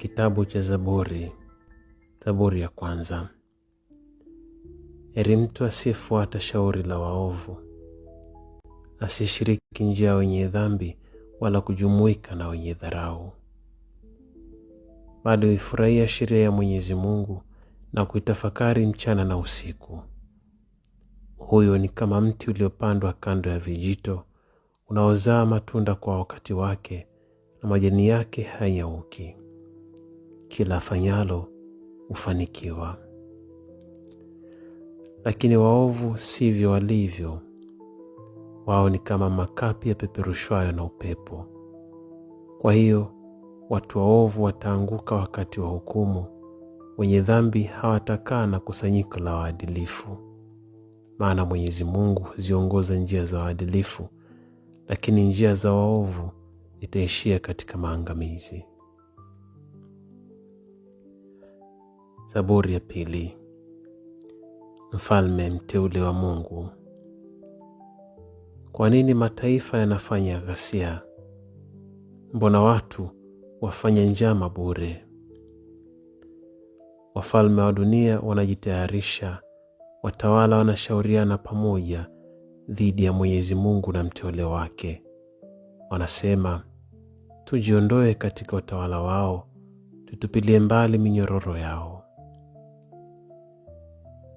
Kitabu cha Zaburi. Zaburi ya kwanza. Heri mtu asiyefuata shauri la waovu, asishiriki njia ya wenye dhambi, wala kujumuika na wenye dharau. Bado ifurahia sheria ya Mwenyezi Mungu na kuitafakari mchana na usiku. Huyo ni kama mti uliopandwa kando ya vijito, unaozaa matunda kwa wakati wake, na majani yake hayanyauki. Kila afanyalo hufanikiwa. Lakini waovu sivyo walivyo. Wao ni kama makapi yapeperushwayo na upepo. Kwa hiyo watu waovu wataanguka wakati wa hukumu, wenye dhambi hawatakaa na kusanyiko la waadilifu. Maana Mwenyezi Mungu huziongoza njia za waadilifu, lakini njia za waovu zitaishia katika maangamizi. Zaburi ya pili. Mfalme mteule wa Mungu. Kwa nini mataifa yanafanya ghasia? Mbona watu wafanya njama bure? Wafalme wa dunia wanajitayarisha, watawala wanashauriana pamoja dhidi ya Mwenyezi Mungu na mteule wake. Wanasema, tujiondoe katika utawala wao, tutupilie mbali minyororo yao.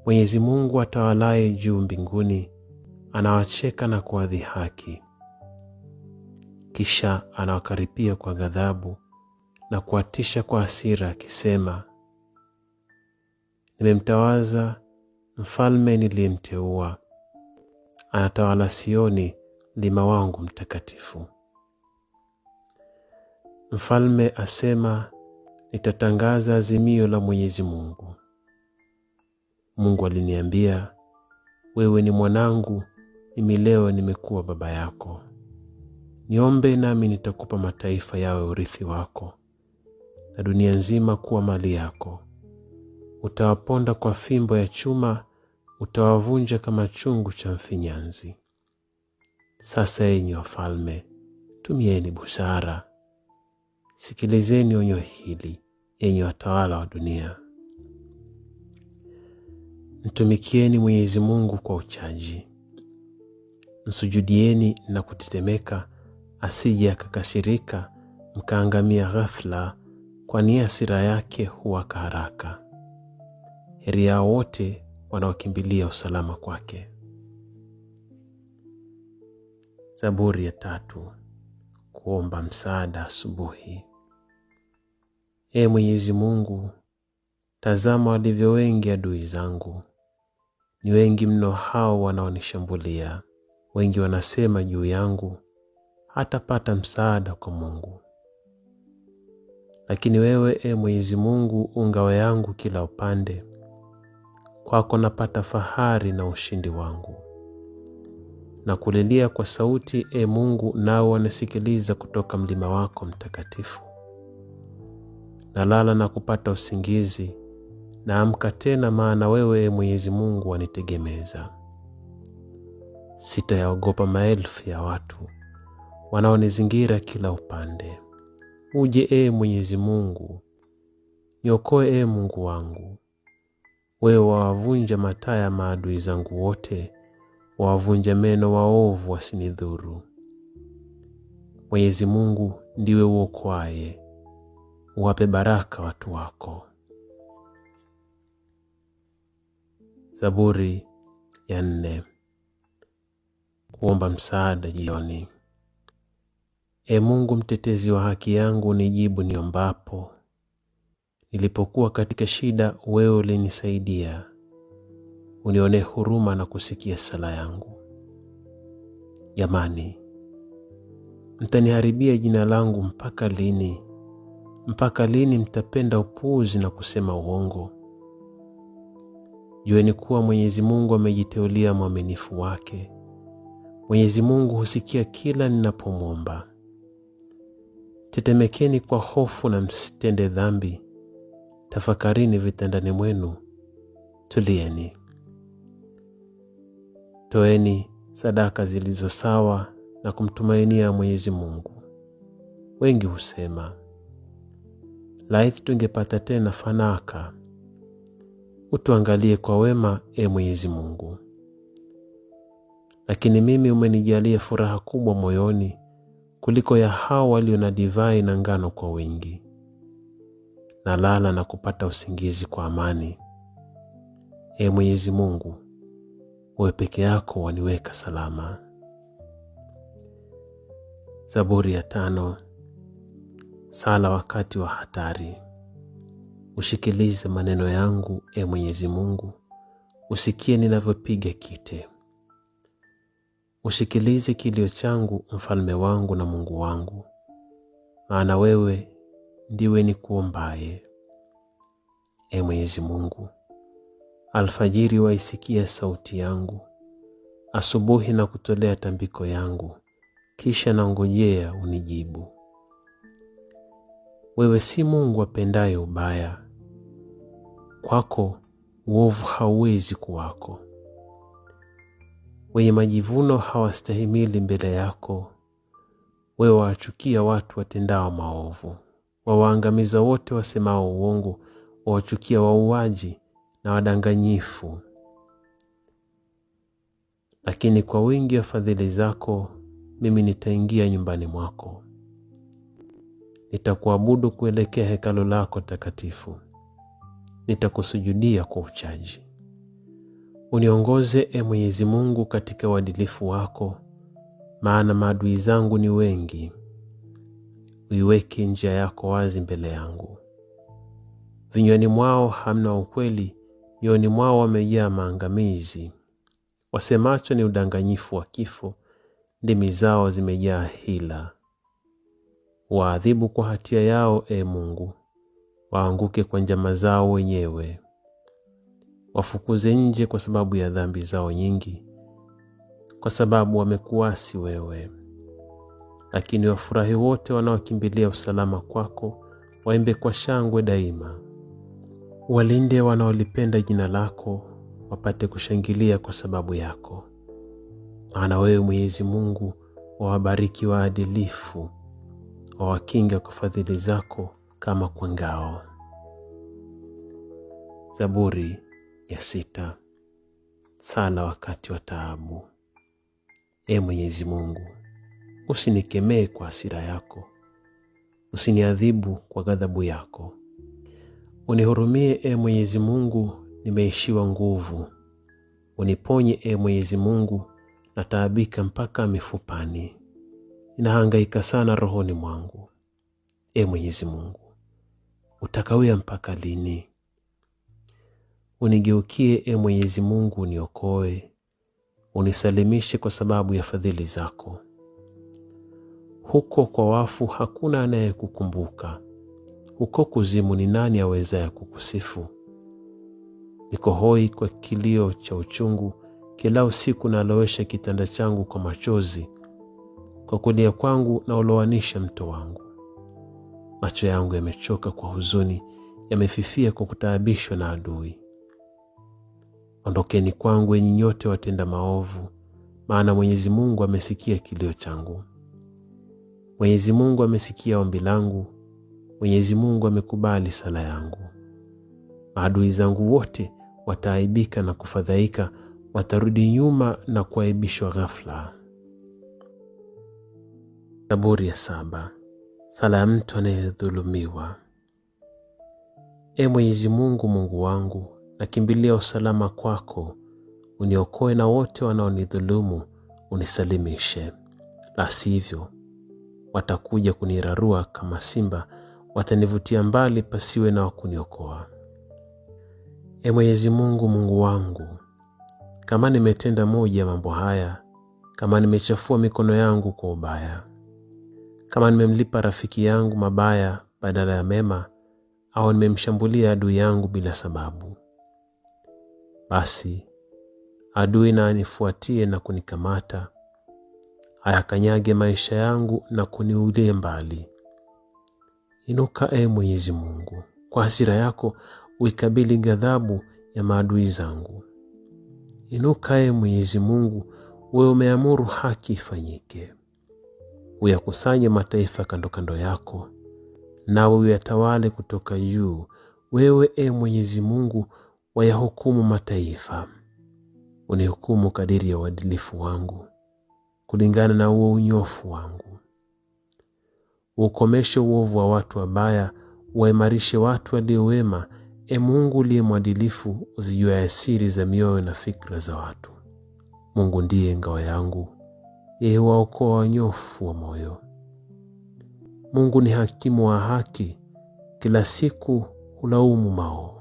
Mwenyezi Mungu atawalaye juu mbinguni anawacheka na kuwadhihaki. Kisha anawakaripia kwa ghadhabu na kuwatisha kwa hasira akisema, nimemtawaza mfalme niliyemteua, anatawala Sioni, mlima wangu mtakatifu. Mfalme asema, nitatangaza azimio la Mwenyezi Mungu. Mungu aliniambia, wewe ni mwanangu, mimi leo nimekuwa baba yako. Niombe nami nitakupa mataifa yawe urithi wako, na dunia nzima kuwa mali yako. Utawaponda kwa fimbo ya chuma, utawavunja kama chungu cha mfinyanzi. Sasa enyi wafalme, tumieni busara. Sikilizeni onyo hili, enyi watawala wa dunia. Mtumikieni Mwenyezi Mungu kwa uchaji. Msujudieni na kutetemeka, asije akakasirika mkaangamia ghafla, kwani hasira yake huwaka haraka. Heri yao wote wanaokimbilia usalama kwake. Zaburi ya tatu. Kuomba msaada asubuhi. Ee Mwenyezi Mungu, tazama walivyo wengi adui zangu. Ni wengi mno hao wanaonishambulia. Wengi wanasema juu yangu, hatapata msaada kwa Mungu. Lakini wewe, Ee Mwenyezi Mungu, ngao yangu kila upande. Kwako napata fahari na ushindi wangu. Na kulilia kwa sauti, Ee Mungu, nao wanasikiliza kutoka mlima wako mtakatifu. Nalala na kupata usingizi, naamka tena, maana wewe, Ee Mwenyezi Mungu, wanitegemeza. Sitayaogopa maelfu ya watu wanaonizingira kila upande. Uje, Ee Mwenyezi Mungu, niokoe, Ee Mungu wangu. Wewe wawavunja mataa ya maadui zangu wote, wawavunja meno waovu wasinidhuru. Mwenyezi Mungu ndiwe uokoaye, uwape baraka watu wako. Zaburi ya nne. Kuomba msaada jioni. Ee Mungu mtetezi wa haki yangu, nijibu niombapo. Nilipokuwa katika shida, wewe ulinisaidia. Unionee huruma na kusikia sala yangu. Jamani, mtaniharibia jina langu mpaka lini? Mpaka lini mtapenda upuuzi na kusema uongo? Jueni kuwa Mwenyezi Mungu amejiteulia mwaminifu wake. Mwenyezi Mungu husikia kila ninapomwomba. Tetemekeni kwa hofu na msitende dhambi. Tafakarini vitandani mwenu, tulieni. Toeni sadaka zilizo sawa na kumtumainia Mwenyezi Mungu. Wengi husema, laiti tungepata tena fanaka. Utuangalie kwa wema, Mwenyezi Mungu. Lakini mimi umenijalia furaha kubwa moyoni kuliko ya hao walio na divai na ngano kwa wingi. Nalala na kupata usingizi kwa amani. Mwenyezi Mungu, wewe peke yako waniweka salama. Zaburi ya 5. Sala wakati wa hatari. Ushikilize maneno yangu, Mwenyezi Mungu, usikie ninavyopiga kite. Ushikilize kilio changu, mfalme wangu na Mungu wangu, maana wewe ndiwe nikuombaye. Mwenyezi Mungu, alfajiri waisikia sauti yangu, asubuhi na kutolea tambiko yangu, kisha nangojea unijibu. Wewe si Mungu apendaye ubaya, kwako uovu hauwezi kuwako. Wenye majivuno hawastahimili mbele yako. Wewe wachukia watu watendao maovu, wawaangamiza wote wasemao uongo, wachukia wauaji na wadanganyifu. Lakini kwa wingi wa fadhili zako mimi nitaingia nyumbani mwako. Nitakuabudu kuelekea hekalu lako takatifu. Nitakusujudia kwa uchaji. Uniongoze, Mwenyezi Mungu, katika uadilifu wako, maana maadui zangu ni wengi. Uiweke njia yako wazi mbele yangu. Vinywani mwao hamna ukweli, mioyoni mwao wamejaa maangamizi. Wasemacho ni udanganyifu wa kifo, ndimi zao zimejaa hila. Waadhibu kwa hatia yao, Mungu, waanguke kwa njama zao wenyewe. Wafukuze nje kwa sababu ya dhambi zao nyingi, kwa sababu wamekuasi wewe. Lakini wafurahi wote wanaokimbilia usalama kwako, waimbe kwa shangwe daima. Walinde wanaolipenda jina lako, wapate kushangilia kwa sababu yako. Maana wewe, Mwenyezi Mungu, wawabariki waadilifu, wawakinga kwa fadhili zako kama kwa ngao. Zaburi ya 6. Sala wakati wa taabu. Mwenyezi Mungu, usinikemee kwa hasira yako, usiniadhibu kwa ghadhabu yako. Unihurumie, Mwenyezi Mungu, nimeishiwa nguvu. Uniponye, Mwenyezi Mungu, nataabika mpaka mifupani. Ninahangaika sana rohoni mwangu. Mwenyezi Mungu, utakawia mpaka lini? Unigeukie, Mwenyezi Mungu, uniokoe. Unisalimishe kwa sababu ya fadhili zako. Huko kwa wafu hakuna anayekukumbuka. Huko kuzimu ni nani awezaye kukusifu? Niko hoi kwa kilio cha uchungu, kila usiku nalowesha kitanda changu kwa machozi. Kwa kulia kwangu na ulowanisha mto wangu. Macho yangu yamechoka kwa huzuni, yamefifia kwa kutaabishwa na adui. Ondokeni kwangu, enyi nyote watenda maovu, maana Mwenyezi Mungu amesikia kilio changu. Mwenyezi Mungu amesikia ombi langu. Mwenyezi Mungu amekubali sala yangu. Maadui zangu wote wataaibika na kufadhaika, watarudi nyuma na kuaibishwa ghafla. Zaburi ya 7. Sala ya mtu anayedhulumiwa. Mwenyezi Mungu, Mungu wangu, nakimbilia usalama kwako. Uniokoe na wote wanaonidhulumu, unisalimishe. La sivyo, watakuja kunirarua kama simba, watanivutia mbali pasiwe na wakuniokoa. Mwenyezi Mungu, Mungu wangu, kama nimetenda moja ya mambo haya, kama nimechafua mikono yangu kwa ubaya, kama nimemlipa rafiki yangu mabaya badala ya mema, au nimemshambulia adui yangu bila sababu, basi adui na anifuatie na kunikamata, ayakanyage maisha yangu na kuniulie mbali. Inuka, Mwenyezi Mungu, kwa hasira yako uikabili ghadhabu ya maadui zangu. Inuka, Mwenyezi Mungu, wewe umeamuru haki ifanyike. Uyakusanye mataifa kando kando yako, nawe uyatawale kutoka juu. Wewe Mwenyezi Mungu wayahukumu mataifa. Unihukumu kadiri ya uadilifu wangu, kulingana na huo unyofu wangu. Ukomeshe uovu wa watu wabaya, waimarishe watu walio wema. Mungu uliye mwadilifu, uzijue siri za mioyo na fikra za watu. Mungu ndiye ngao yangu, yeye huwaokoa wanyofu wa moyo. Mungu ni hakimu wa haki, kila siku hulaumu maovu.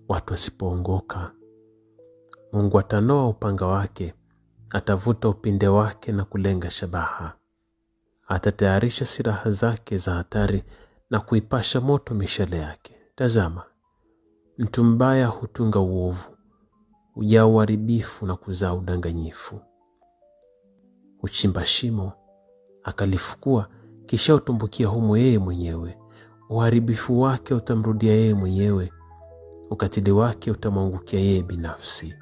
Watu wasipoongoka, Mungu atanoa upanga wake, atavuta upinde wake na kulenga shabaha. Atatayarisha silaha zake za hatari na kuipasha moto mishale yake. Tazama, mtu mbaya hutunga uovu, hujaa uharibifu na kuzaa udanganyifu. Huchimba shimo, akalifukua, kisha utumbukia humo yeye mwenyewe. Uharibifu wake utamrudia yeye mwenyewe, ukatili wake utamwangukia yeye binafsi.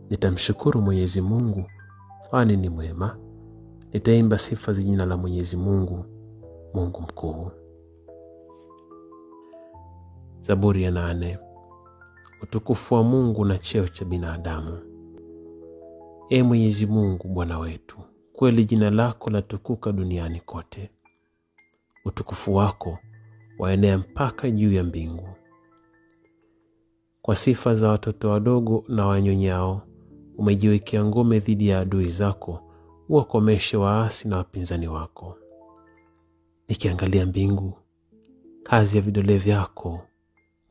Nitamshukuru Mwenyezi Mungu, kwani ni mwema. Nitaimba sifa za jina la Mwenyezi Mungu, Mungu mkuu. Zaburi ya 8. Utukufu wa Mungu na cheo cha binadamu. Mwenyezi Mungu Bwana wetu, kweli jina lako latukuka duniani kote. Utukufu wako waenea mpaka juu ya mbingu. Kwa sifa za watoto wadogo na wanyonyao, umejiwekea ngome dhidi ya adui zako, uwakomeshe waasi na wapinzani wako. Nikiangalia mbingu, kazi ya vidole vyako,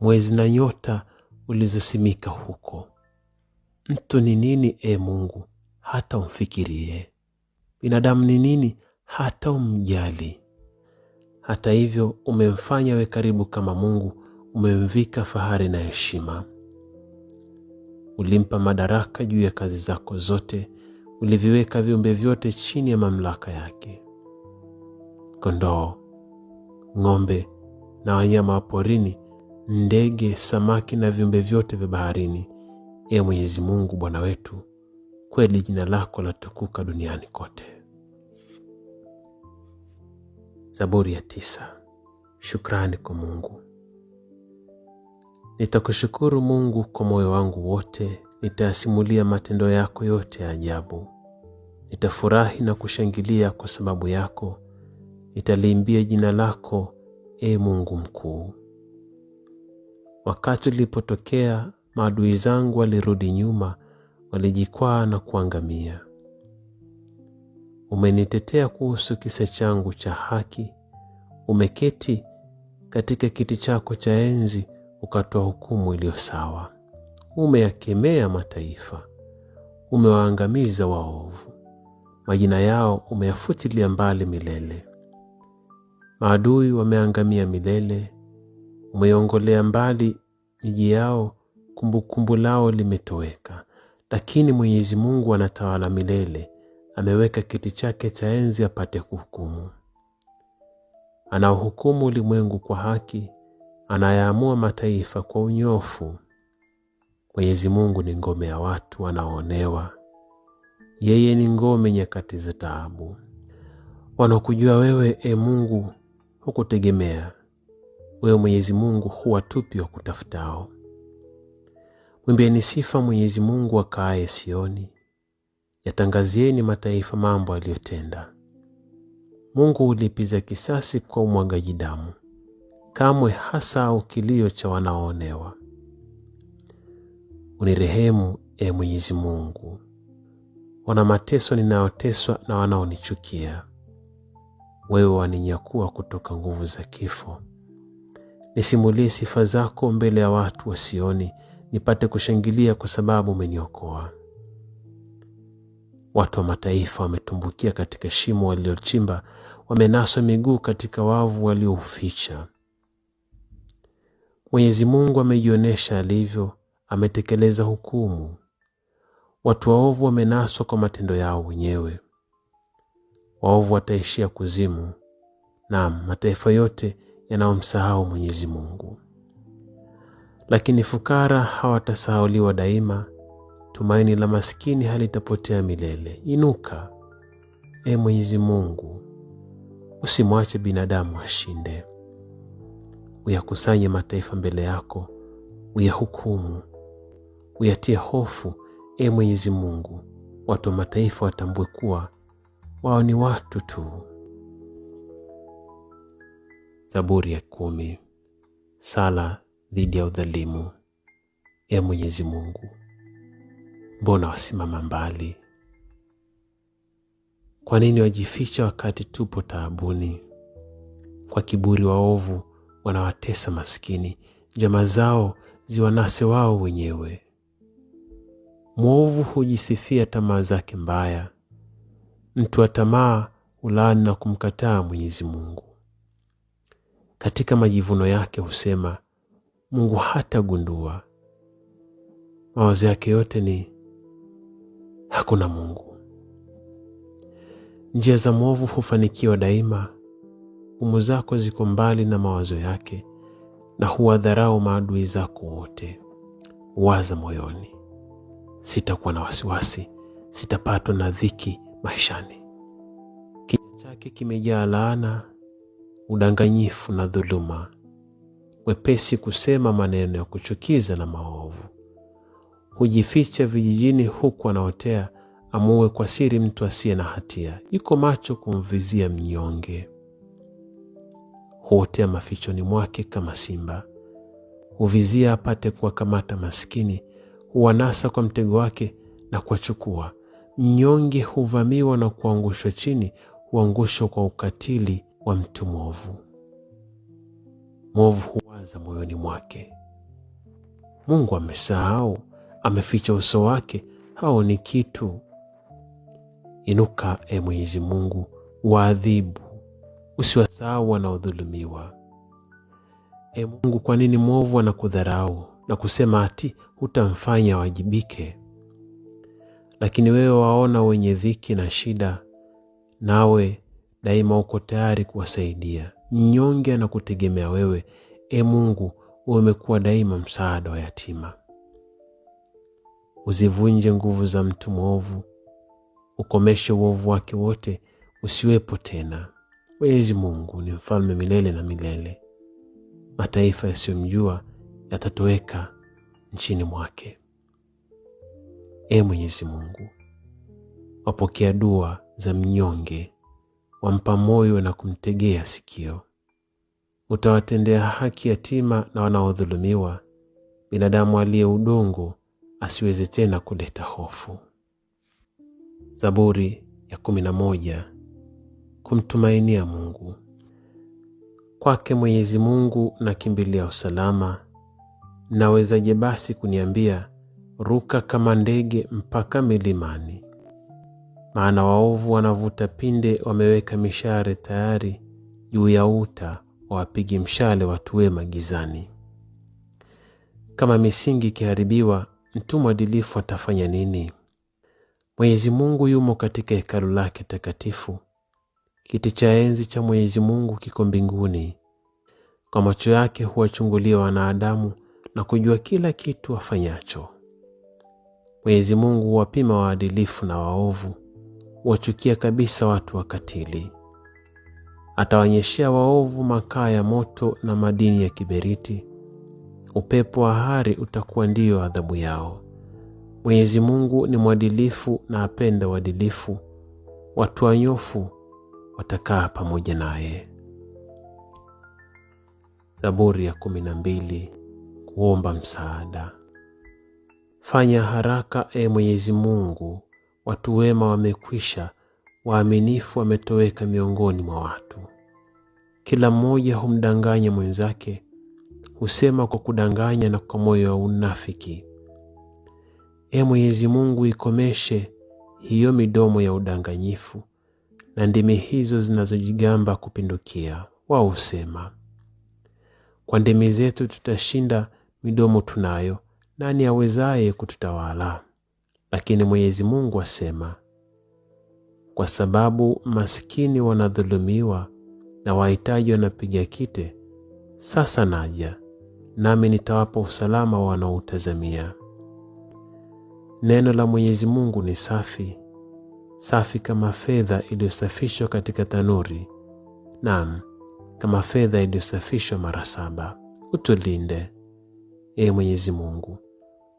mwezi na nyota ulizosimika huko. Mtu ni nini, Mungu, hata umfikirie? Binadamu ni nini, hata umjali? Hata hivyo umemfanya we karibu kama Mungu, umemvika fahari na heshima. Ulimpa madaraka juu ya kazi zako zote, uliviweka viumbe vyote chini ya mamlaka yake. Kondoo, ng'ombe na wanyama wa porini, ndege, samaki na viumbe vyote vya baharini. Mwenyezi Mungu Bwana wetu, kweli jina lako latukuka duniani kote. Zaburi ya 9. Shukrani kwa Mungu. Nitakushukuru Mungu kwa moyo wangu wote, nitayasimulia matendo yako yote ya ajabu. Nitafurahi na kushangilia kwa sababu yako, nitaliimbia jina lako, Mungu mkuu. Wakati ulipotokea, maadui zangu walirudi nyuma, walijikwaa na kuangamia. Umenitetea kuhusu kisa changu cha haki. Umeketi katika kiti chako cha enzi, ukatoa hukumu iliyo sawa. Umeyakemea mataifa, umewaangamiza waovu. Majina yao umeyafutilia mbali milele. Maadui wameangamia milele. Umeiongolea mbali miji yao, kumbukumbu lao limetoweka. Lakini Mwenyezi Mungu anatawala milele, ameweka kiti chake cha enzi apate kuhukumu. Anahukumu ulimwengu kwa haki, anayaamua mataifa kwa unyofu. Mwenyezi Mungu ni ngome ya watu wanaoonewa. Yeye ni ngome nyakati za taabu. Wanaokujua wewe, Mungu, hukutegemea. Wewe Mwenyezi Mungu huwatupi wa kutafutao. Mwimbieni sifa Mwenyezi Mungu akaaye Sioni. Yatangazieni mataifa mambo aliyotenda. Mungu hulipiza kisasi kwa umwagaji damu, kamwe hasahau kilio cha wanaoonewa. Unirehemu, Mwenyezi Mungu. Wana mateso ninayoteswa na wanaonichukia. Wewe waninyakua kutoka nguvu za kifo. Nisimulie sifa zako mbele ya watu wa Sioni, nipate kushangilia kwa sababu umeniokoa. Watu wa mataifa wametumbukia katika shimo waliochimba, wamenaswa miguu katika wavu waliouficha. Mwenyezi Mungu amejionesha alivyo, ametekeleza hukumu. Watu waovu wamenaswa kwa matendo yao wenyewe. Waovu wataishia kuzimu, naam, mataifa yote yanayomsahau Mwenyezi Mungu. Lakini fukara hawatasahauliwa daima, tumaini la maskini halitapotea milele. Inuka, Mwenyezi Mungu, Usimwache binadamu ashinde. Uyakusanye mataifa mbele yako, uyahukumu, uyatie hofu, Mwenyezi Mungu. Watu wa mataifa watambue kuwa wao ni watu tu. Zaburi ya 10. Sala dhidi ya udhalimu. Mwenyezi Mungu, mbona wasimama mbali? Kwa nini wajificha wakati tupo taabuni? Kwa kiburi waovu wanawatesa maskini, njama zao ziwanase wao wenyewe. Mwovu hujisifia tamaa zake mbaya. Mtu wa tamaa hulaani na kumkataa Mwenyezi Mungu. Katika majivuno yake husema, Mungu hatagundua. Mawazo yake yote ni hakuna Mungu. Njia za mwovu hufanikiwa daima. Hukumu zako ziko mbali na mawazo yake, na huwadharau maadui zako wote. Waza moyoni, sitakuwa na wasiwasi, sitapatwa na dhiki maishani. Kinywa chake kimejaa laana, udanganyifu na dhuluma. Mwepesi kusema maneno ya kuchukiza na maovu. Hujificha vijijini huku anaotea amuue kwa siri mtu asiye na hatia. Yuko macho kumvizia mnyonge. Huotea mafichoni mwake kama simba. Huvizia apate kuwakamata maskini. Huwanasa kwa mtego wake na kuwachukua. Mnyonge huvamiwa na kuangushwa chini. Huangushwa kwa ukatili wa mtu mwovu. Mwovu huwaza moyoni mwake, Mungu amesahau, ameficha uso wake, hao ni kitu. Inuka, Mwenyezi Mungu, waadhibu, usiwasahau wanaodhulumiwa. Mungu, kwa nini mwovu anakudharau na kusema ati hutamfanya wajibike? Lakini wewe waona wenye dhiki na shida, nawe daima uko tayari kuwasaidia. Mnyonge anakutegemea wewe. Mungu, wewe umekuwa daima msaada wa yatima. Uzivunje nguvu za mtu mwovu, ukomeshe uovu wake wote, usiwepo tena. Mwenyezi Mungu ni mfalme milele na milele. Mataifa yasiyomjua yatatoweka nchini mwake. Mwenyezi Mungu, wapokea dua za mnyonge, wampa moyo na kumtegea sikio. Utawatendea haki yatima na wanaodhulumiwa. Binadamu aliye udongo asiweze tena kuleta hofu. Zaburi ya 11. Kumtumainia Mungu. Kwake Mwenyezi Mungu nakimbilia usalama. Nawezaje basi kuniambia, ruka kama ndege mpaka milimani? Maana waovu wanavuta pinde, wameweka mishale tayari juu ya uta, wapigi mshale watu wema gizani. Kama misingi ikiharibiwa, mtu mwadilifu atafanya nini? Mwenyezi Mungu yumo katika hekalu lake takatifu. Kiti cha enzi cha Mwenyezi Mungu kiko mbinguni. Kwa macho yake huwachungulia wanadamu na kujua kila kitu wafanyacho. Mwenyezi Mungu huwapima waadilifu na waovu, huwachukia kabisa watu wakatili. Atawanyeshea waovu makaa ya moto na madini ya kiberiti. Upepo wa hari utakuwa ndio adhabu yao. Mwenyezi Mungu ni mwadilifu na apenda uadilifu. Watu wanyofu watakaa pamoja naye. Zaburi ya 12. Kuomba msaada. Fanya haraka, Mwenyezi Mungu, watu wema wamekwisha, waaminifu wametoweka miongoni mwa watu. Kila mmoja humdanganya mwenzake, husema kwa kudanganya na kwa moyo wa unafiki. Mwenyezi Mungu, ikomeshe hiyo midomo ya udanganyifu na ndimi hizo zinazojigamba kupindukia. Wao husema, kwa ndimi zetu tutashinda, midomo tunayo, nani awezaye kututawala? Lakini Mwenyezi Mungu asema, kwa sababu maskini wanadhulumiwa na wahitaji wanapiga kite, sasa naja, nami nitawapa usalama wanaoutazamia. Neno la Mwenyezi Mungu ni safi, safi kama fedha iliyosafishwa katika tanuri, naam, kama fedha iliyosafishwa mara 7. Utulinde, Ee Mwenyezi Mungu,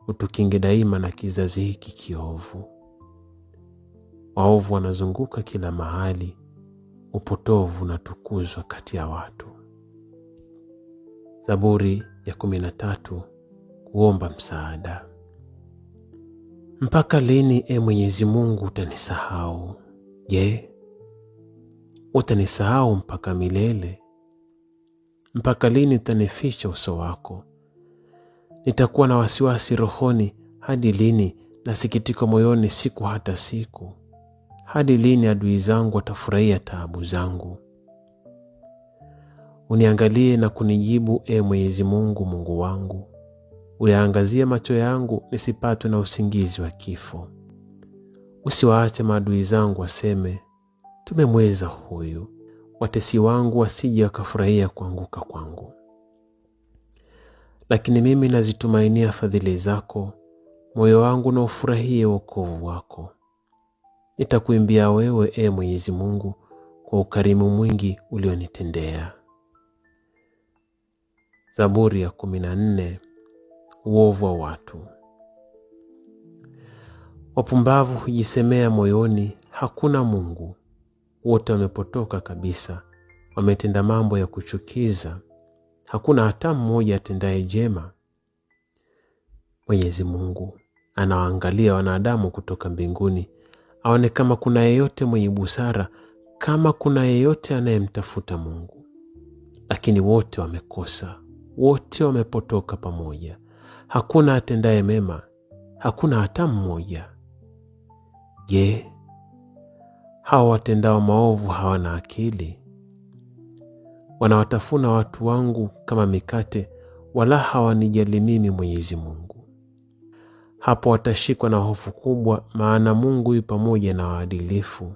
utukinge daima na kizazi hiki kiovu. Waovu wanazunguka kila mahali, upotovu unatukuzwa kati ya watu. Zaburi ya 13, kuomba msaada. Mpaka lini, Ee Mwenyezi Mungu, utanisahau? Je, utanisahau mpaka milele? Mpaka lini utanificha uso wako? Nitakuwa na wasiwasi rohoni hadi lini, na sikitiko moyoni siku hata siku? Hadi lini adui zangu watafurahia taabu zangu? Uniangalie na kunijibu, Ee Mwenyezi Mungu, Mungu wangu. Uyaangazie macho yangu nisipatwe na usingizi wa kifo. Usiwaache maadui zangu waseme, tumemweza huyu. Watesi wangu wasije wakafurahia kuanguka kwangu. Lakini mimi nazitumainia fadhili zako, moyo wangu na ufurahie wokovu wako. Nitakuimbia wewe, Ee Mwenyezi Mungu, kwa ukarimu mwingi ulionitendea. Zaburi ya 14, uovu wa watu. Wapumbavu hujisemea moyoni, hakuna Mungu. Wote wamepotoka kabisa, wametenda mambo ya kuchukiza. Hakuna hata mmoja atendaye jema. Mwenyezi Mungu anawaangalia wanadamu kutoka mbinguni, aone kama kuna yeyote mwenye busara, kama kuna yeyote anayemtafuta Mungu. Lakini wote wamekosa, wote wamepotoka pamoja. Hakuna atendaye mema, hakuna hata mmoja. Je, hawa watendao maovu hawana akili? Wanawatafuna watu wangu kama mikate, wala hawanijali mimi, Mwenyezi Mungu. Hapo watashikwa na hofu kubwa, maana Mungu yu pamoja na waadilifu.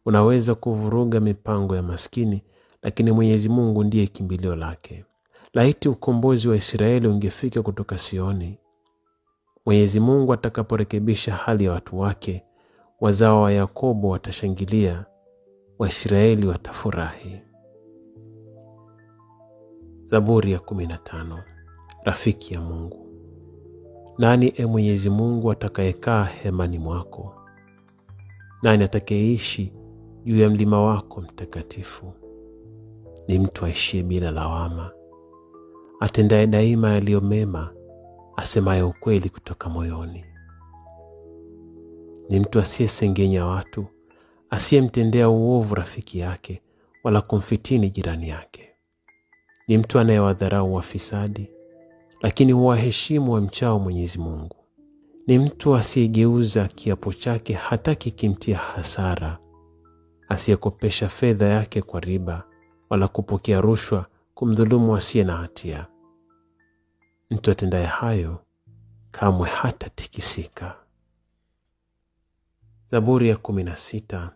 Unaweza kuvuruga mipango ya maskini, lakini Mwenyezi Mungu ndiye kimbilio lake. Laiti ukombozi wa Israeli ungefika kutoka Sioni. Mwenyezi Mungu atakaporekebisha hali ya watu wake, wazao wa Yakobo watashangilia, Waisraeli watafurahi. Zaburi ya 15, rafiki ya Mungu. Nani, Ee Mwenyezi Mungu, atakayekaa hemani mwako? Nani atakayeishi juu ya mlima wako mtakatifu? Ni mtu aishie bila lawama, atendaye daima yaliyo mema, asemaye ukweli kutoka moyoni. Ni mtu asiyesengenya watu, asiyemtendea uovu rafiki yake, wala kumfitini jirani yake. Ni mtu anayewadharau wafisadi, lakini huwaheshimu wamchao Mwenyezi Mungu. Ni mtu asiyegeuza kiapo chake hata kikimtia hasara, asiyekopesha fedha yake kwa riba, wala kupokea rushwa kumdhulumu asiye na hatia. Mtu atendaye hayo kamwe hata tikisika. Zaburi ya 16,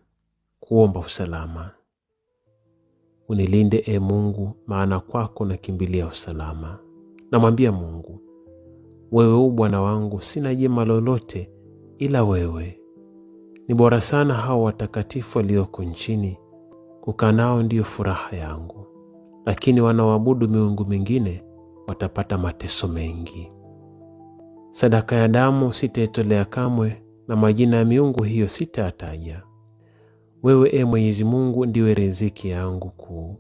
kuomba usalama. Unilinde, Ee Mungu, maana kwako nakimbilia usalama. Namwambia Mungu, wewe u Bwana wangu, sina jema lolote ila wewe. Ni bora sana hao watakatifu walioko nchini, kukaa nao ndiyo furaha yangu. Lakini wanaoabudu miungu mingine watapata mateso mengi. Sadaka ya damu sitaitolea kamwe, na majina ya miungu hiyo sitayataja. Wewe, Ee Mwenyezi Mungu, ndiwe riziki yangu kuu.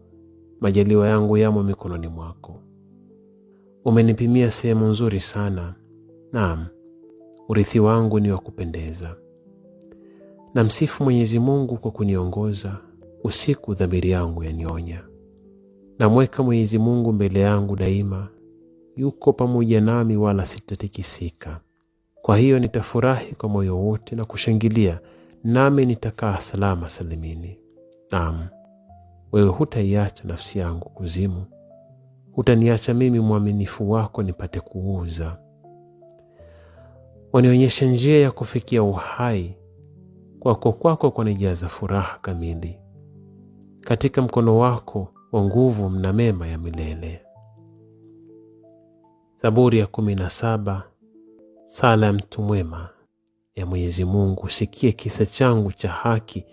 Majaliwa yangu yamo mikononi mwako. Umenipimia sehemu nzuri sana, naam, urithi wangu ni wa kupendeza. Namsifu Mwenyezi Mungu kwa kuniongoza, usiku dhamiri yangu yanionya. Namweka Mwenyezi Mungu mbele yangu daima, yuko pamoja nami wala sitatikisika. Kwa hiyo nitafurahi kwa moyo wote na kushangilia, nami nitakaa salama salimini. Naam, wewe hutaiacha nafsi yangu kuzimu, hutaniacha mimi mwaminifu wako nipate kuuza. Wanionyesha njia ya kufikia uhai, kwako kwanijaza furaha kamili. Katika mkono wako wa nguvu mna mema ya milele. Zaburi ya 17, sala ya mtu mwema. Ya Mwenyezi Mungu, usikie kisa changu cha haki,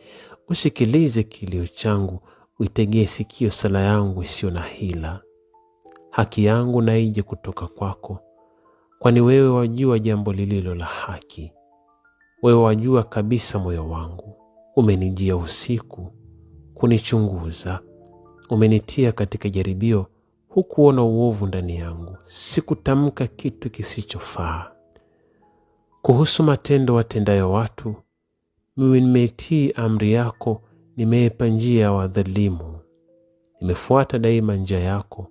usikilize kilio changu, uitegee sikio sala yangu isiyo na hila. Haki yangu na ije kutoka kwako, kwani wewe wajua jambo lililo la haki. Wewe wajua kabisa moyo wangu. Umenijia usiku kunichunguza. Umenitia katika jaribio, hukuona uovu ndani yangu. Sikutamka kitu kisichofaa. Kuhusu matendo watendayo watu, mimi nimeitii amri yako, nimeepa njia ya wadhalimu. Nimefuata daima njia yako,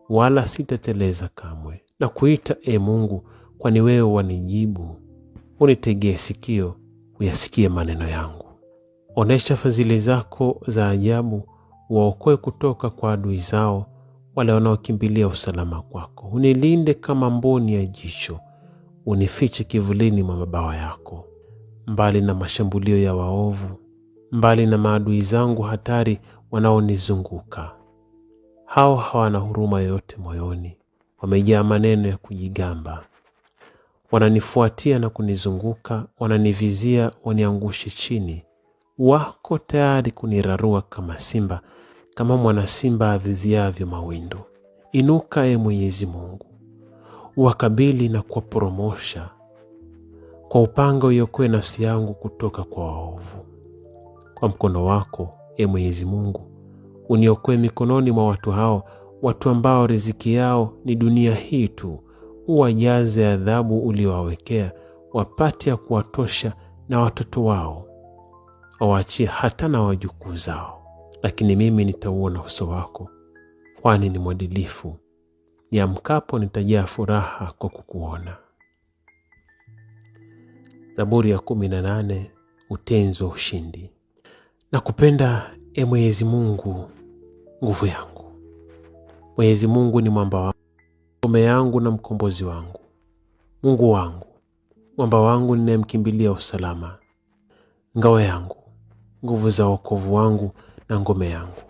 wala sitateleza kamwe. Na kuita Mungu, kwani wewe wanijibu. Unitegee sikio, uyasikie maneno yangu. Onesha fadhili zako za ajabu, waokoe kutoka kwa adui zao, wale wanaokimbilia usalama kwako. Unilinde kama mboni ya jicho, unifiche kivulini mwa mabawa yako. Mbali na mashambulio ya waovu, mbali na maadui zangu hatari wanaonizunguka. Hao hawana huruma yoyote moyoni, wamejaa maneno ya kujigamba. Wananifuatia na kunizunguka, wananivizia waniangushe chini. Wako tayari kunirarua kama simba, kama mwana simba aviziavyo mawindo. Inuka Mwenyezi Mungu, uwakabili na kuwaporomosha. Kwa upanga uiokoe nafsi yangu kutoka kwa waovu. Kwa mkono wako, Mwenyezi Mungu, uniokoe mikononi mwa watu hao, watu ambao riziki yao ni dunia hii tu. Uwajaze adhabu uliowawekea, wapate ya kuwatosha na watoto wao. Waachie hata na wajukuu zao. Lakini mimi nitauona uso wako, kwani ni mwadilifu. Niamkapo nitajaa furaha kwa kukuona. Zaburi ya 18. Utenzi wa ushindi. Nakupenda Mwenyezi Mungu, nguvu yangu. Mwenyezi Mungu ni mwamba wangu, ngome yangu na mkombozi wangu. Mungu wangu, mwamba wangu ninayemkimbilia usalama. Ngao yangu, nguvu za wokovu wangu na ngome yangu.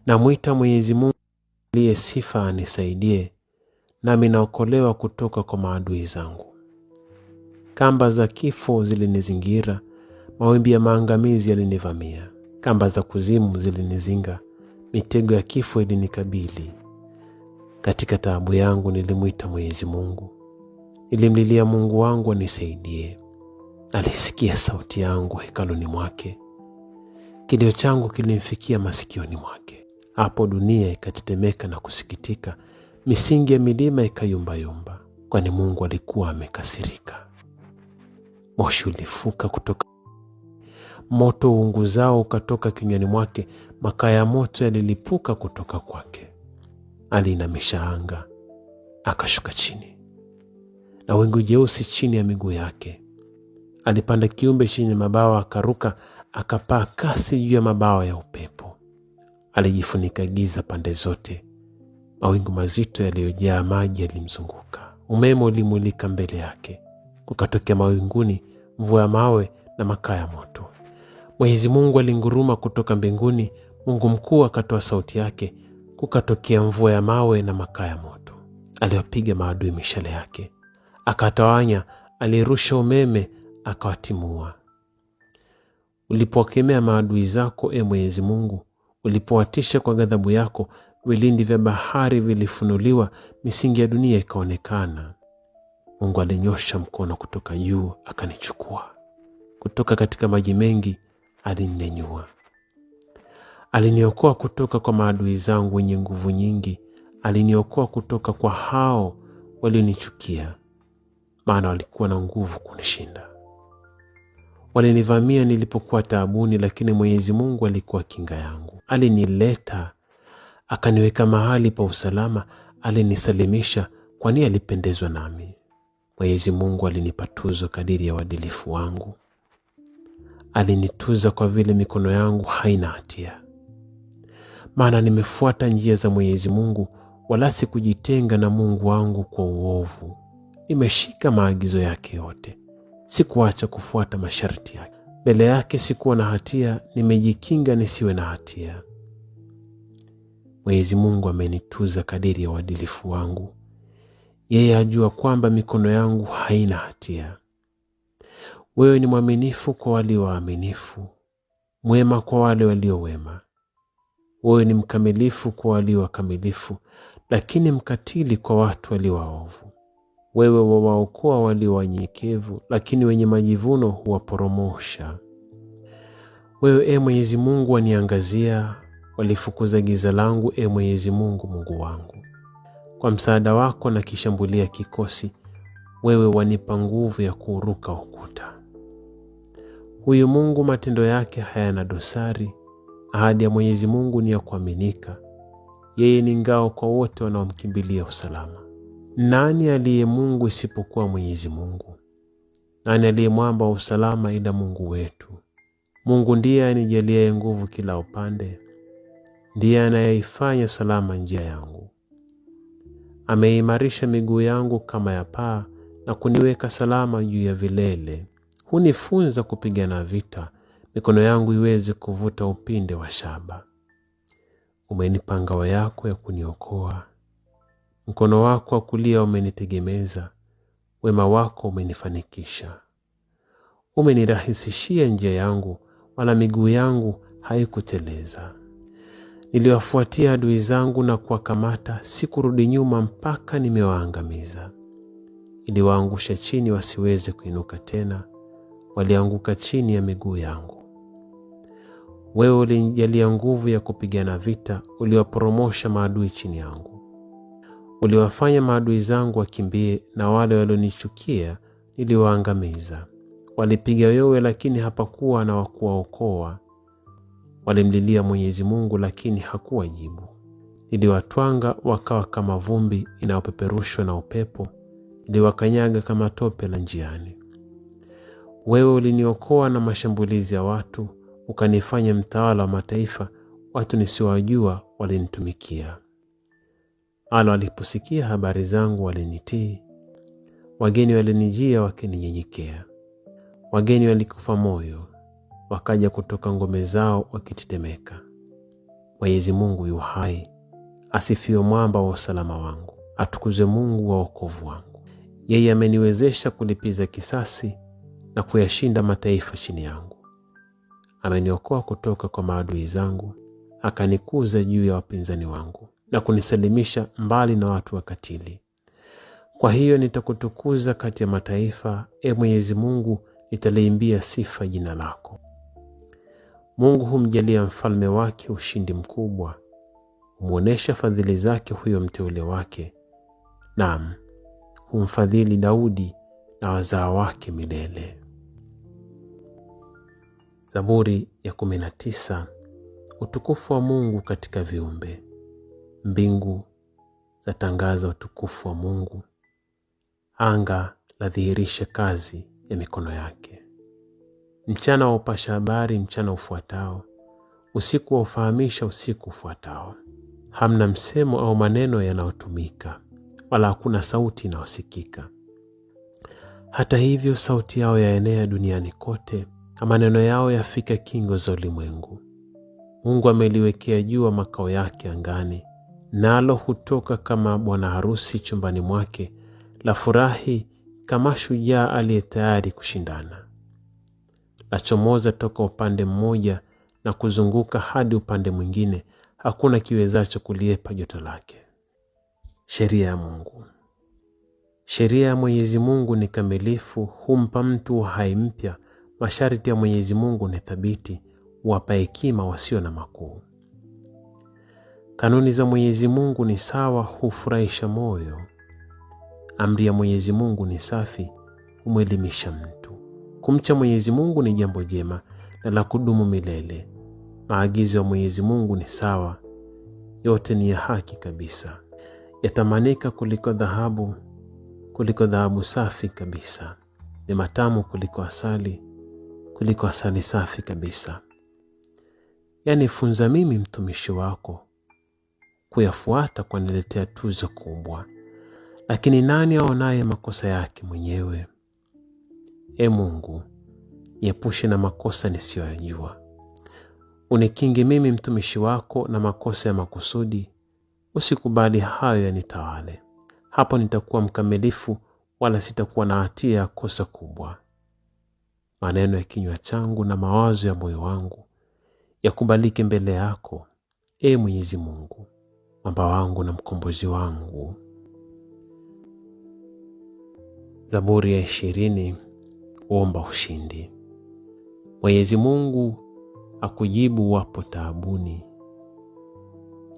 Namwita Mwenyezi Mungu aliye sifa anisaidie, nami naokolewa kutoka kwa maadui zangu. Kamba za kifo zilinizingira, mawimbi ya maangamizi yalinivamia. Kamba za kuzimu zilinizinga, mitego ya kifo ilinikabili. Katika taabu yangu nilimwita Mwenyezi Mungu. Nilimlilia Mungu wangu anisaidie. Alisikia sauti yangu hekaluni mwake. Kilio changu kilimfikia masikioni mwake. Hapo dunia ikatetemeka na kusikitika, misingi ya milima ikayumbayumba, kwani Mungu alikuwa amekasirika. Moshi ulifuka kutoka, moto uunguzao ukatoka kinywani mwake, makaa ya moto yalilipuka kutoka kwake. Aliinamisha anga, akashuka chini, na wingu jeusi chini ya miguu yake. Alipanda kiumbe chenye mabawa, akaruka, akapaa kasi juu ya mabawa ya upepo. Alijifunika giza pande zote, mawingu mazito yaliyojaa maji yalimzunguka. Umeme ulimulika mbele yake, kukatokea mawinguni mvua ya mawe na makaa ya moto. Mwenyezi Mungu alinguruma kutoka mbinguni, Mungu mkuu akatoa sauti yake, kukatokea mvua ya mawe na makaa ya moto. Aliwapiga maadui mishale yake, akatawanya. Alirusha umeme, akawatimua. Ulipowakemea maadui zako, Mwenyezi Mungu, ulipowatisha kwa ghadhabu yako, vilindi vya bahari vilifunuliwa, misingi ya dunia ikaonekana. Mungu alinyosha mkono kutoka juu, akanichukua. Kutoka katika maji mengi alininyanyua. Aliniokoa kutoka kwa maadui zangu wenye nguvu nyingi. Aliniokoa kutoka kwa hao walionichukia, maana walikuwa na nguvu kunishinda. Walinivamia nilipokuwa taabuni, lakini Mwenyezi Mungu alikuwa kinga yangu. Alinileta, akaniweka mahali pa usalama. Alinisalimisha, kwani alipendezwa nami. Mwenyezi Mungu alinipa tuzo kadiri ya uadilifu wangu. Alinituza kwa vile mikono yangu haina hatia. Maana nimefuata njia za Mwenyezi Mungu, wala sikujitenga na Mungu wangu kwa uovu. Nimeshika maagizo yake yote, sikuacha kufuata masharti yake. Mbele yake sikuwa na hatia, nimejikinga nisiwe na hatia. Mwenyezi Mungu amenituza kadiri ya uadilifu wangu. Yeye ajua kwamba mikono yangu haina hatia. Wewe ni mwaminifu kwa walio waaminifu, mwema kwa wale walio wema. Wewe ni mkamilifu kwa walio wakamilifu, lakini mkatili kwa watu walio waovu. Wewe wawaokoa walio wanyenyekevu, lakini wenye majivuno huwaporomosha. Wewe, Mwenyezi Mungu, waniangazia, walifukuza giza langu, Mwenyezi Mungu, Mungu wangu. Kwa msaada wako na kishambulia kikosi, wewe wanipa nguvu ya kuruka ukuta. Huyu Mungu matendo yake hayana dosari. Ahadi ya Mwenyezi Mungu ni ya kuaminika. Yeye ni ngao kwa wote wanaomkimbilia usalama. Nani aliye Mungu isipokuwa Mwenyezi Mungu? Nani aliye mwamba wa usalama ila Mungu wetu? Mungu ndiye anijalie nguvu kila upande. Ndiye anayeifanya salama njia yangu. Ameimarisha miguu yangu kama ya paa na kuniweka salama juu ya vilele. Hunifunza kupigana vita, mikono yangu iweze kuvuta upinde wa shaba. Umenipa ngao yako ya kuniokoa. Mkono wako wa kulia umenitegemeza. Wema wako umenifanikisha. Umenirahisishia njia yangu, wala miguu yangu haikuteleza. Niliwafuatia adui zangu na kuwakamata, sikurudi nyuma mpaka nimewaangamiza. Niliwaangusha chini wasiweze kuinuka tena, walianguka chini ya miguu yangu. Wewe ulinijalia nguvu ya kupigana vita, uliwaporomosha maadui chini yangu. Uliwafanya maadui zangu wakimbie, na wale walionichukia niliwaangamiza. Walipiga yowe lakini hapakuwa na wakuwaokoa. Walimlilia Mwenyezi Mungu lakini hakuwajibu. Niliwatwanga wakawa kama vumbi inayopeperushwa na upepo. Niliwakanyaga kama tope la njiani. Wewe uliniokoa na mashambulizi ya watu, ukanifanya mtawala wa mataifa. Watu nisiowajua walinitumikia. Waliposikia habari zangu walinitii. Wageni walinijia wakininyenyekea. Wageni walikufa moyo, wakaja kutoka ngome zao wakitetemeka. Mwenyezi Mungu yu hai, asifiwe mwamba wa usalama wangu. Atukuzwe Mungu wa wokovu wangu. Yeye ameniwezesha kulipiza kisasi na kuyashinda mataifa chini yangu. Ameniokoa kutoka kwa maadui zangu, akanikuza juu ya wapinzani wangu na kunisalimisha mbali na watu wakatili. Kwa hiyo nitakutukuza kati ya mataifa, Mwenyezi Mungu, nitaliimbia sifa jina lako. Mungu humjalia mfalme wake ushindi mkubwa, humwonesha fadhili zake huyo mteule wake. Naam, humfadhili Daudi na wazao wake milele. Zaburi ya 19. Utukufu wa Mungu katika viumbe. Mbingu zatangaza utukufu wa Mungu. Anga ladhihirisha kazi ya mikono yake. Mchana wa upasha habari mchana ufuatao, usiku wa ufahamisha usiku ufuatao. Hamna msemo au maneno yanayotumika, wala hakuna sauti inayosikika. Hata hivyo sauti yao yaenea duniani kote, na maneno yao yafika kingo za ulimwengu. Mungu ameliwekea jua makao yake angani, nalo hutoka kama bwana harusi chumbani mwake, la furahi kama shujaa aliye tayari kushindana. Lachomoza toka upande mmoja na kuzunguka hadi upande mwingine, hakuna kiwezacho kuliepa joto lake. Sheria ya Mungu. Sheria ya Mwenyezi Mungu ni kamilifu, humpa mtu uhai mpya. Masharti ya Mwenyezi Mungu ni thabiti, huwapa hekima wasio na makuu. Kanuni za Mwenyezi Mungu ni sawa, hufurahisha moyo. Amri ya Mwenyezi Mungu ni safi, humwelimisha mtu. Kumcha Mwenyezi Mungu ni jambo jema na la kudumu milele. Maagizo ya Mwenyezi Mungu ni sawa, yote ni ya haki kabisa. Yatamanika kuliko dhahabu safi kabisa. Ni matamu kuliko asali safi kabisa. Yanifunza mimi mtumishi wako, kuyafuata kwa niletea tuzo kubwa. Lakini nani aonaye makosa yake mwenyewe? Mungu, niepushe na makosa nisiyoyajua. Unikinge mimi mtumishi wako na makosa ya makusudi. Usikubali hayo yanitawale. Hapo nitakuwa mkamilifu, wala sitakuwa na hatia ya kosa kubwa. Maneno ya kinywa changu na mawazo ya moyo wangu yakubalike mbele yako, Mwenyezi Mungu, mwamba wangu na mkombozi wangu. Zaburi ya 20. Omba ushindi. Mwenyezi Mungu akujibu wapo taabuni.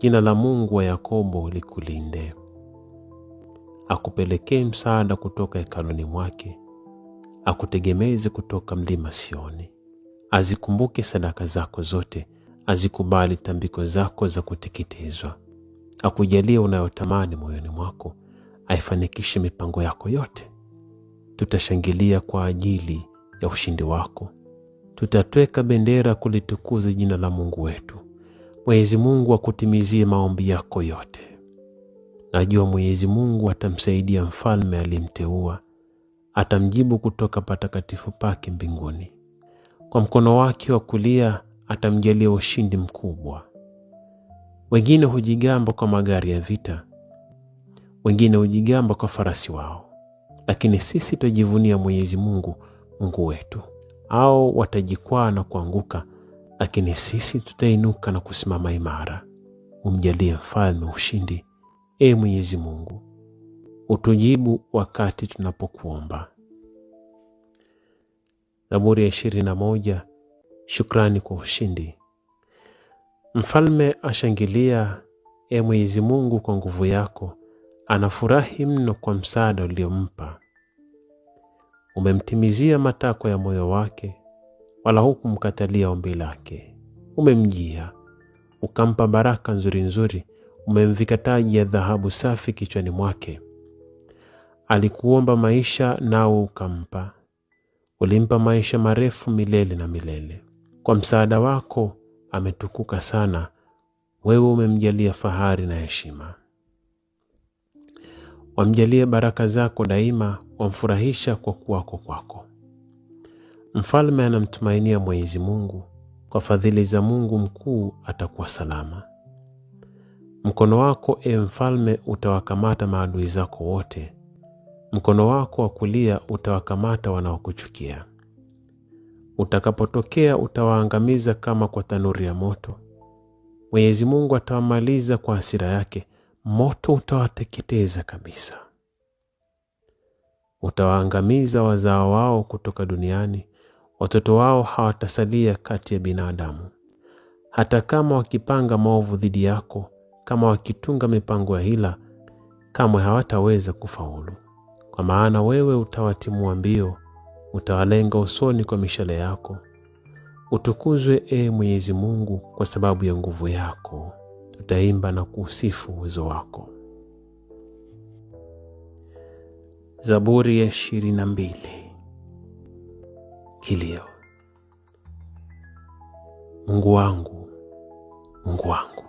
Jina la Mungu wa Yakobo likulinde. Akupelekee msaada kutoka hekaluni mwake, akutegemeze kutoka mlima Sioni. Azikumbuke sadaka zako zote, azikubali tambiko zako za kuteketezwa. Akujalie unayotamani moyoni mwako, aifanikishe mipango yako yote. Tutashangilia kwa ajili ya ushindi wako. Tutatweka bendera kulitukuza jina la Mungu wetu. Mwenyezi Mungu akutimizie maombi yako yote. Najua Mwenyezi Mungu atamsaidia mfalme aliyemteua, atamjibu kutoka patakatifu pake mbinguni. Kwa mkono wake wa kulia atamjalia ushindi mkubwa. Wengine hujigamba kwa magari ya vita, wengine hujigamba kwa farasi wao, lakini sisi tujivunia Mwenyezi Mungu, Mungu wetu. Au watajikwaa na kuanguka, lakini sisi tutainuka na kusimama imara. Umjalie mfalme ushindi, Mwenyezi Mungu. Utujibu wakati tunapokuomba. Zaburi ya 21. Shukrani kwa ushindi. Mfalme ashangilia, Mwenyezi Mungu, kwa nguvu yako. Anafurahi mno kwa msaada uliompa. Umemtimizia matakwa ya moyo wake, wala hukumkatalia ombi lake. Umemjia, ukampa baraka nzuri nzuri. Umemvika taji ya dhahabu safi kichwani mwake. Alikuomba maisha, nao ukampa. Ulimpa maisha marefu milele na milele. Kwa msaada wako ametukuka sana. Wewe umemjalia fahari na heshima. Wamjalie baraka zako daima, wamfurahisha kwa kuwako kwako. Mfalme anamtumainia Mwenyezi Mungu, kwa fadhili za Mungu mkuu atakuwa salama. Mkono wako, mfalme, utawakamata maadui zako wote. Mkono wako wa kulia utawakamata wanaokuchukia. Utakapotokea utawaangamiza kama kwa tanuri ya moto. Mwenyezi Mungu atawamaliza kwa hasira yake, moto utawateketeza kabisa. Utawaangamiza wazao wao kutoka duniani, watoto wao hawatasalia kati ya binadamu. Hata kama wakipanga maovu dhidi yako, kama wakitunga mipango ya hila, kamwe hawataweza kufaulu. Kwa maana wewe utawatimua mbio, utawalenga usoni kwa mishale yako. Utukuzwe, Mwenyezi Mungu, kwa sababu ya nguvu yako. Tutaimba na kusifu uwezo wako. Zaburi ya 22. Kilio. Mungu wangu, Mungu wangu,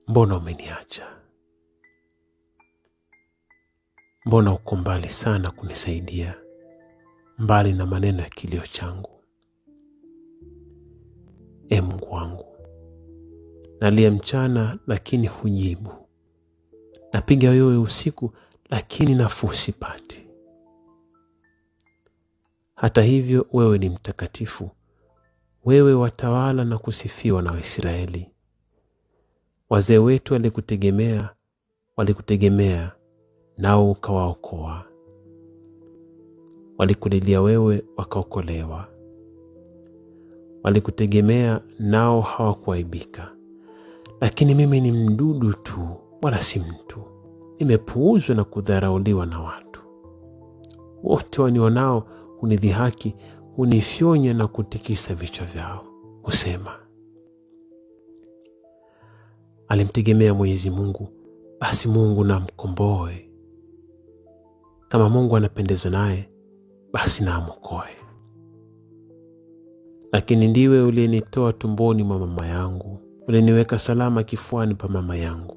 mbona umeniacha? Mbona uko mbali sana kunisaidia, mbali na maneno ya kilio changu? Mungu wangu, nalia mchana lakini hujibu. Napiga yowe usiku lakini nafuu sipati. Hata hivyo wewe ni mtakatifu. Wewe watawala na kusifiwa na Waisraeli. Wazee wetu walikutegemea nao ukawaokoa. Walikulilia wewe wakaokolewa. Walikutegemea nao hawakuaibika. Lakini mimi ni mdudu tu, wala si mtu. Nimepuuzwa na kudharauliwa na watu. Wote wanionao hunidhihaki, hunifyonya na kutikisa vichwa vyao. Husema, alimtegemea Mwenyezi Mungu, basi Mungu na mkomboe. Kama Mungu anapendezwa naye, basi na amokoe. Lakini ndiwe uliyenitoa tumboni mwa mama yangu, uliniweka salama kifuani pa mama yangu.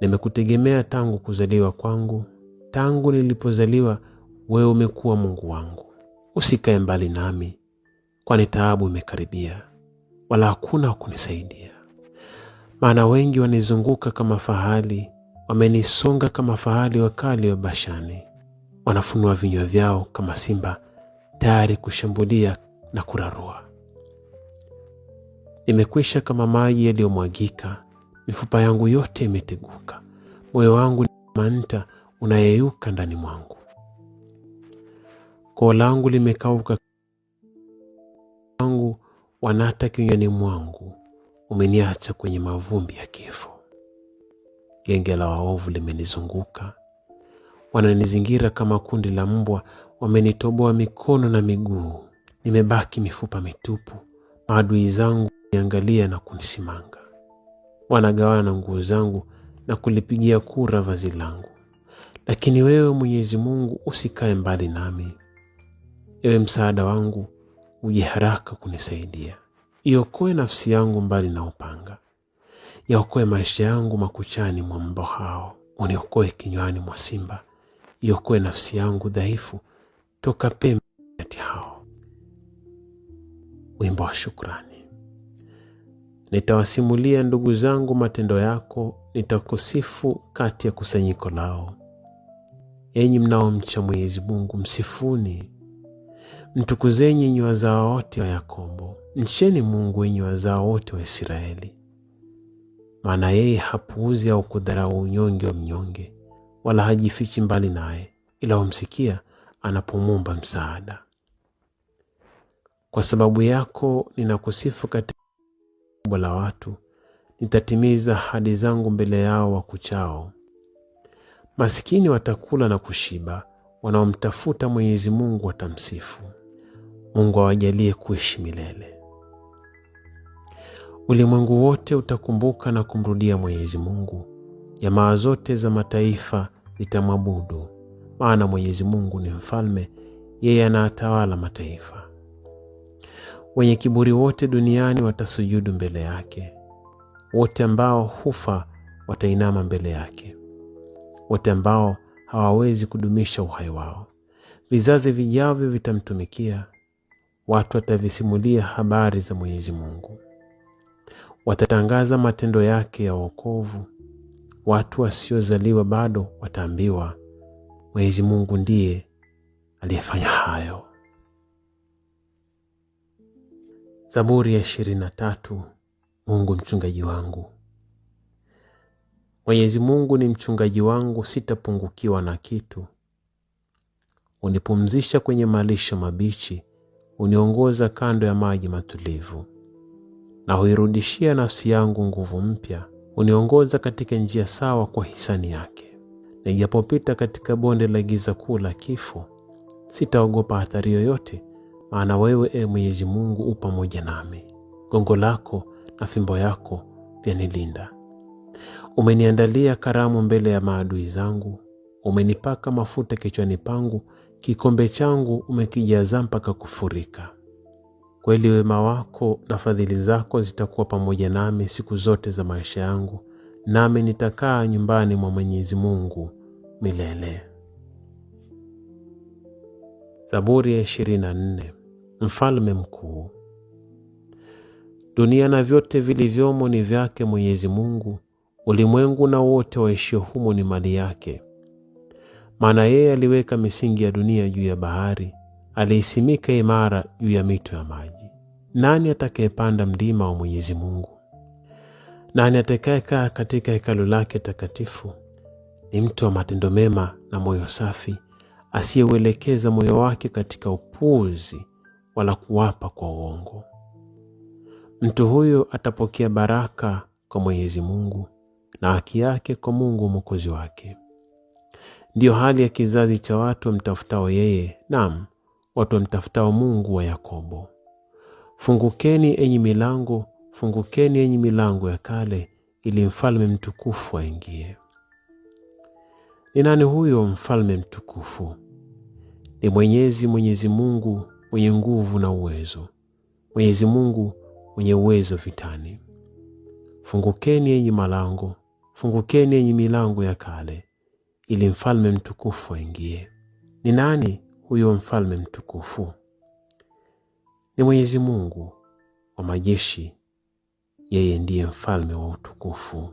Nimekutegemea tangu kuzaliwa kwangu. Tangu nilipozaliwa wewe umekuwa Mungu wangu. Usikae mbali nami, kwani taabu imekaribia, wala hakuna kunisaidia. Maana wengi wanizunguka kama fahali, wamenisonga kama fahali wakali wa Bashani. Wanafunua vinywa vyao kama simba, tayari kushambulia na kurarua. Nimekwisha kama maji yaliyomwagika, mifupa yangu yote imeteguka. Moyo wangu ni manta unayeyuka ndani mwangu. Koo langu limekauka, wangu wanata kinywani mwangu, umeniacha kwenye mavumbi ya kifo. Genge la waovu limenizunguka, wananizingira kama kundi la mbwa, wamenitoboa mikono na miguu. Nimebaki mifupa mitupu, maadui zangu niangalia na kunisimanga. Wanagawana nguo zangu na kulipigia kura vazi langu. Lakini wewe Mwenyezi Mungu usikae mbali nami. Ewe msaada wangu, uje haraka kunisaidia. Iokoe nafsi yangu mbali na upanga. Yaokoe maisha yangu makuchani mwa mbwa hao. Uniokoe kinywani mwa simba. Iokoe nafsi yangu dhaifu toka pembe kati hao. Wimbo wa shukrani. Nitawasimulia ndugu zangu matendo yako, nitakusifu kati ya kusanyiko lao. Enyi mnaomcha Mwenyezi Mungu, msifuni. Mtukuzeni enyi wazao wote wa Yakobo. Mcheni Mungu enyi wazao wote wa Israeli. Maana yeye hapuuzi au kudharau unyonge wa mnyonge, wala hajifichi mbali naye, ila humsikia anapomwomba msaada. Kwa sababu yako ninakusifu katika kubwa la watu, nitatimiza ahadi zangu mbele yao wakuchao. Maskini watakula na kushiba, wanaomtafuta Mwenyezi Mungu watamsifu. Mungu awajalie kuishi milele. Ulimwengu wote utakumbuka na kumrudia Mwenyezi Mungu. Jamaa zote za mataifa zitamwabudu, maana Mwenyezi Mungu ni mfalme, yeye anatawala mataifa. Wenye kiburi wote duniani watasujudu mbele yake. Wote ambao hufa watainama mbele yake. Wote ambao hawawezi kudumisha uhai wao. Vizazi vijavyo vitamtumikia. Watu watavisimulia habari za Mwenyezi Mungu. Watatangaza matendo yake ya wokovu. Watu wasiozaliwa bado wataambiwa, Mwenyezi Mungu ndiye aliyefanya hayo. Zaburi ya 23. Mungu mchungaji wangu. Mwenyezi Mungu ni mchungaji wangu, sitapungukiwa na kitu. Unipumzisha kwenye malisho mabichi, uniongoza kando ya maji matulivu. Na huirudishia nafsi yangu nguvu mpya, uniongoza katika njia sawa kwa hisani yake. Nijapopita katika bonde la giza kuu la kifo, sitaogopa hatari yoyote, maana wewe Mwenyezi Mungu u pamoja nami. Gongo lako na fimbo yako vyanilinda. Umeniandalia karamu mbele ya maadui zangu. Umenipaka mafuta kichwani pangu, kikombe changu umekijaza mpaka kufurika. Kweli wema wako na fadhili zako zitakuwa pamoja nami siku zote za maisha yangu, nami nitakaa nyumbani mwa Mwenyezi Mungu milele. Zaburi ya 24. Mfalme mkuu. Dunia na vyote vilivyomo ni vyake Mwenyezi Mungu, ulimwengu na wote waishio humo ni mali yake. Maana yeye aliweka misingi ya dunia juu ya bahari, aliisimika imara juu ya mito ya maji. Nani atakayepanda mlima wa Mwenyezi Mungu? Nani atakayekaa katika hekalu lake takatifu? Ni mtu wa matendo mema na moyo safi, asiyeuelekeza moyo wake katika upuuzi wala kuwapa kwa uongo. Mtu huyo atapokea baraka kwa Mwenyezi Mungu na haki yake kwa Mungu Mwokozi wake. Ndiyo hali ya kizazi cha watu wamtafutao yeye, naam, watu wamtafutao Mungu wa Yakobo. Fungukeni enyi milango, fungukeni enyi milango ya kale, ili mfalme mtukufu aingie. Ni nani huyo mfalme mtukufu? Ni Mwenyezi Mungu mwenye nguvu na uwezo, Mwenyezi Mungu mwenye uwezo vitani. Fungukeni enyi malango, fungukeni enyi milango ya kale, ili mfalme mtukufu aingie. Ni nani huyo mfalme mtukufu? Ni Mwenyezi Mungu wa majeshi, yeye ndiye mfalme wa utukufu.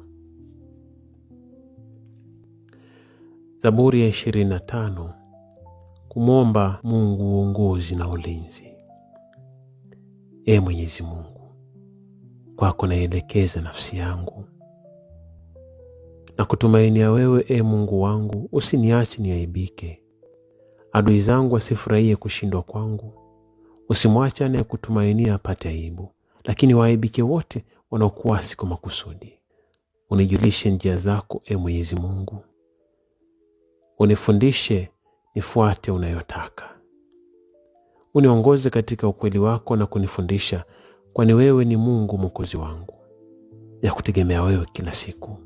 Zaburi ya 25. Kumwomba Mungu uongozi na ulinzi. Mwenyezi Mungu, Kwako naielekeza nafsi yangu na kutumainia wewe, Mungu wangu. Usiniache niaibike, adui zangu wasifurahie kushindwa kwangu. Usimwache anayekutumainia apate aibu, lakini waaibike wote wanaokuasi kwa makusudi. Unijulishe njia zako, Mwenyezi Mungu. Unifundishe nifuate unayotaka. Uniongoze katika ukweli wako na kunifundisha, kwani wewe ni Mungu Mwokozi wangu, ya kutegemea wewe kila siku.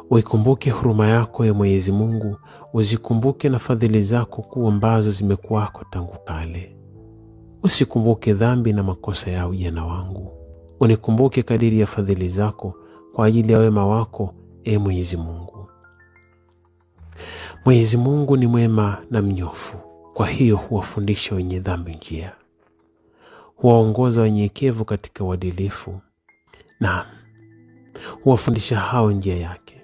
Uikumbuke huruma yako, Mwenyezi Mungu. Uzikumbuke na fadhili zako kuu ambazo zimekuwako tangu kale. Usikumbuke dhambi na makosa ya ujana wangu. Unikumbuke kadiri ya fadhili zako kwa ajili ya wema wako, Mwenyezi Mungu. Mwenyezi Mungu ni mwema na mnyofu, kwa hiyo huwafundisha wenye dhambi njia. Huwaongoza wanyenyekevu katika uadilifu, na huwafundisha hao njia yake.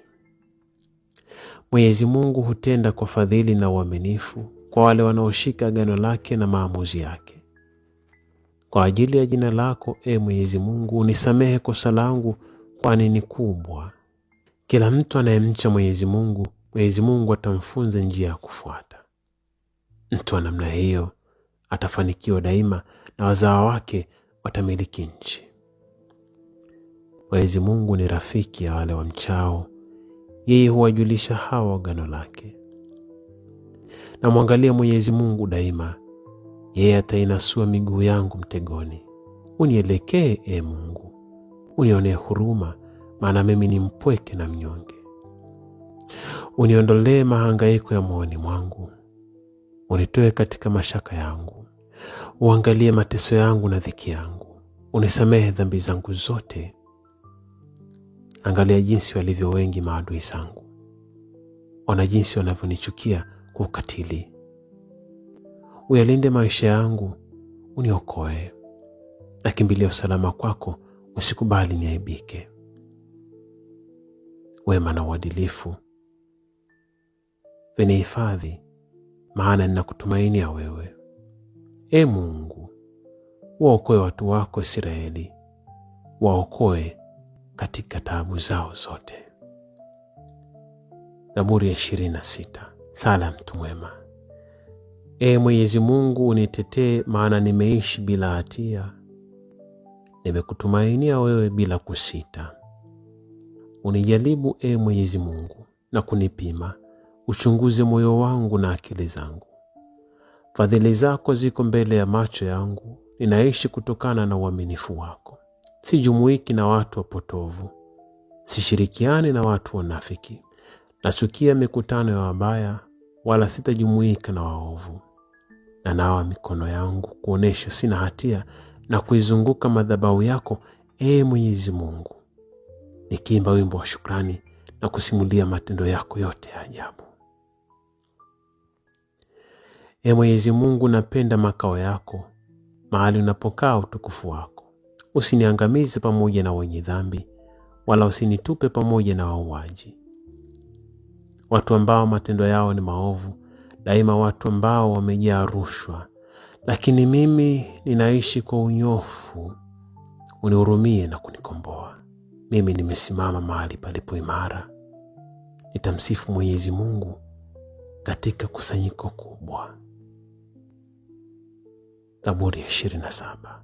Mwenyezi Mungu hutenda kwa fadhili na uaminifu kwa wale wanaoshika agano lake na maamuzi yake. Kwa ajili ya jina lako, Mwenyezi Mungu, unisamehe kosa langu, kwani ni kubwa. Kila mtu anayemcha Mwenyezi Mungu atamfunza njia ya kufuata. Mtu wa namna hiyo atafanikiwa daima na wazao wake watamiliki nchi. Mwenyezi Mungu ni rafiki ya wale wamchao, yeye huwajulisha hawa agano lake. Na mwangalia Mwenyezi Mungu daima, yeye atainasua miguu yangu mtegoni. Unielekee, Mungu, unionee huruma, maana mimi ni mpweke na mnyonge. Uniondolee mahangaiko ya moyoni mwangu, unitoe katika mashaka yangu. Uangalie mateso yangu na dhiki yangu, unisamehe dhambi zangu zote. Angalia jinsi walivyo wengi maadui zangu, ona jinsi wanavyonichukia kwa ukatili. Uyalinde maisha yangu, uniokoe. Nakimbilia usalama kwako, usikubali niaibike. Wema na uadilifu vinihifadhi, maana ninakutumainia wewe. Mungu, waokoe watu wako Israeli, waokoe katika taabu zao zote. Zaburi ya 26. Sala mtu mwema. Mwenyezi Mungu, unitetee, maana nimeishi bila hatia. Nimekutumainia wewe bila kusita. Unijaribu, Mwenyezi Mungu, na kunipima. Uchunguze moyo wangu na akili zangu. Fadhili zako ziko mbele ya macho yangu, ninaishi kutokana na uaminifu wako. Sijumuiki na watu wapotovu, sishirikiani na watu wanafiki. Nachukia mikutano ya wabaya, wala sitajumuika na waovu. Na nawa mikono yangu kuonesha sina hatia, na kuizunguka madhabahu yako, Mwenyezi Mungu, nikiimba wimbo wa shukrani na kusimulia matendo yako yote ya ajabu. Mwenyezi Mungu, napenda makao yako, mahali unapokaa utukufu wako. Usiniangamize pamoja na wenye dhambi, wala usinitupe pamoja na wauaji, watu ambao matendo yao ni maovu, daima watu ambao wamejaa rushwa. Lakini mimi ninaishi kwa unyofu, unihurumie na kunikomboa. Mimi nimesimama mahali palipo imara, nitamsifu Mwenyezi Mungu katika kusanyiko kubwa. Zaburi ya 27.